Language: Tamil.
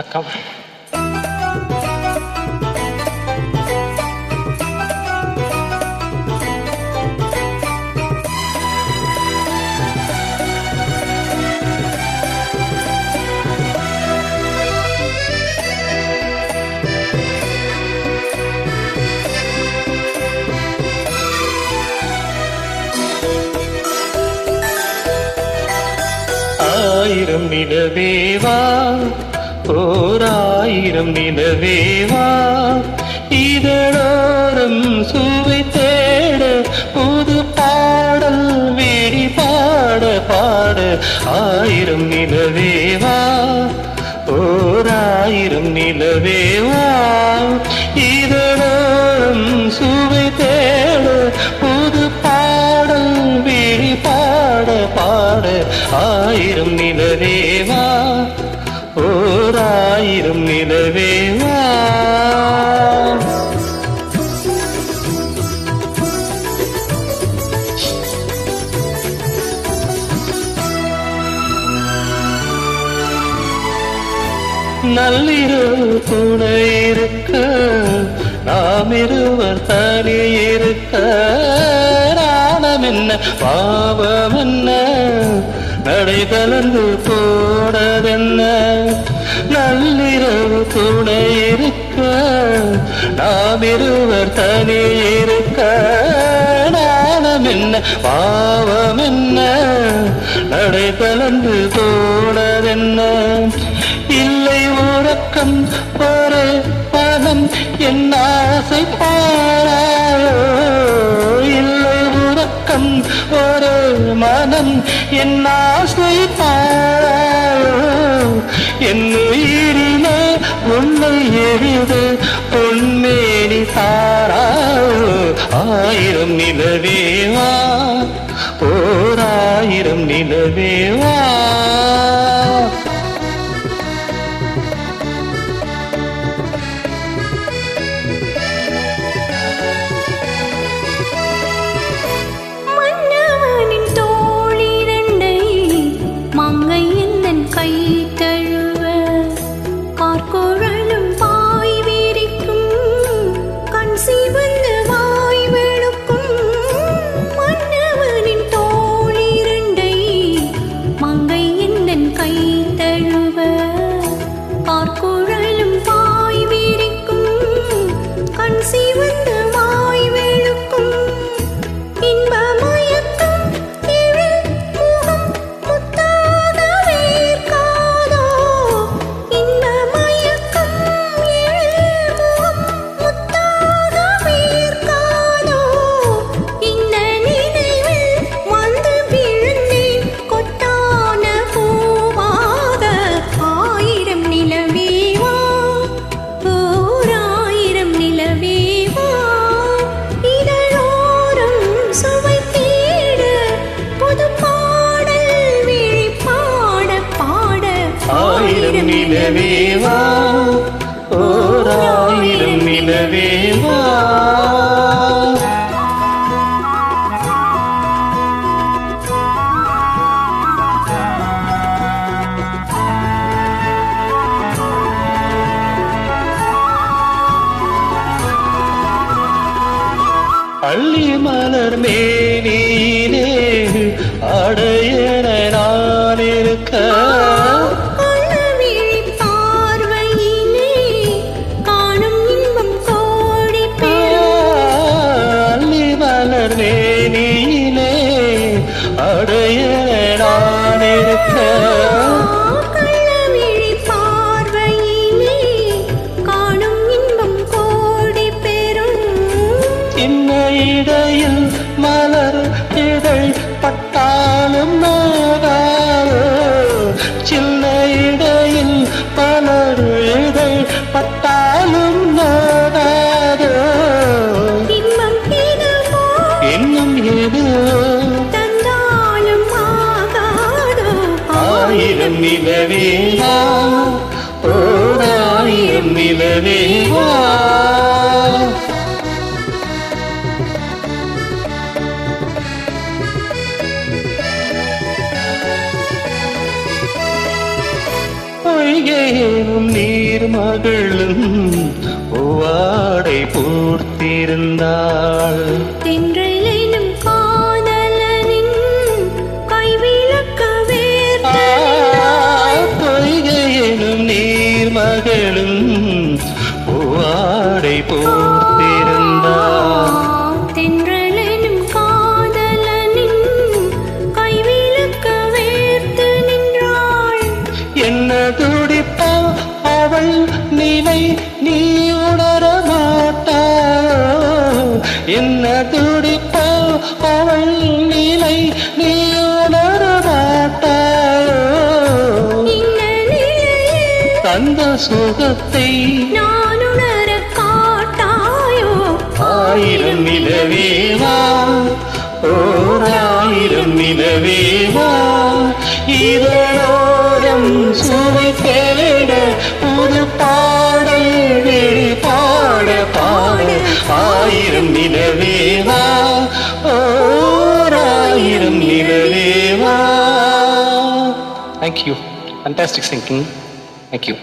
Come. ஆயிரம் நிலவேவா ஓராயிரம் நிலவேவா இதழோரம் சுவை தேட புது பாடல் வேடி பாட பாட ஆயிரம் நிலவேவா ஓராயிரம் நிலவேவா இதழோரம் சுவை தேட புது பாடல் வேடி பாட பாட ஆயிரம் நிலவேவா ஓராயிரம் நிலவேவா நள்ளிரவு துணை இருக்க நாம் இருவர் தனி இருக்க நாணம் என்ன பாவம் என்ன நடை கலந்து போனதென்ன நள்ளிரவு துணை இருக்க நாம் இருவர் தனி இருக்க நாணம் என்ன பாவம் என்ன நடை கலந்து போனதென்ன இல்லை உறக்கம் ஒரு பணம் என் ஆசை பாராயோ இல்லை உறக்கம் ஒரு மனம் என் ஆசை பாராயோ என் உயிரின உன்னை எழுது பொன்மேனி தாராயோ ஆயிரம் நிலவேவா ஓராயிரம் நிலவேவா ஆயிரம் நிலவேவா ஓராயிரம் நிலவேவா அள்ளி மலர் மேனியிலே அடையன நான் இருக்க மேனியிலே அடைய நான் இருக்க கள்ளவிழி பார்வையிலே காணும் இன்பம் கோடி பெறும் சின்ன இடையில் மலர் இதழ் பட்டாலும் நோகாதோ சின்ன இடையில் மலர் இதழ் பட்டாலும் நோகாதோ இன்னும் எது தந்தாலும் ஆகாதோ ஆயிரம் நிலவேவா ஓராயிரம் நிலவேவா பொய்கையும் நீ நீர்மகளும் பூவாடை பூர்த்திருந்தாள். தென்றலெனும் காதலனின் கைவிளக்க வேர்த்து பொய்கை எனும் நீர்மகளும் பூவாடை பூர்த்திருந்தாள். தென்றலெனும் காதலனின் கைவிளக்க வேர்த்து நின்றாள். என்ன துடிப்பா அவள் நிலை நீ உணர மாட்டாள். என்ன துடிப்பா அவள் நிலை நீ உணர மாட்டாள். இந்த நிலையில் தந்த சுகத்தை நான் உணர காட்டாயோ. ஆயிரம் நிலவேவா, ஓர் ஆயிரம் நிலவேவா, இதழோரம் சுவை தேட புது பாடல் விழி பாட பாட. ஆயிரம் நிலவேவா, ஓர் ஆயிரம் நிலவேவா. Thank you. Fantastic singing. Thank you.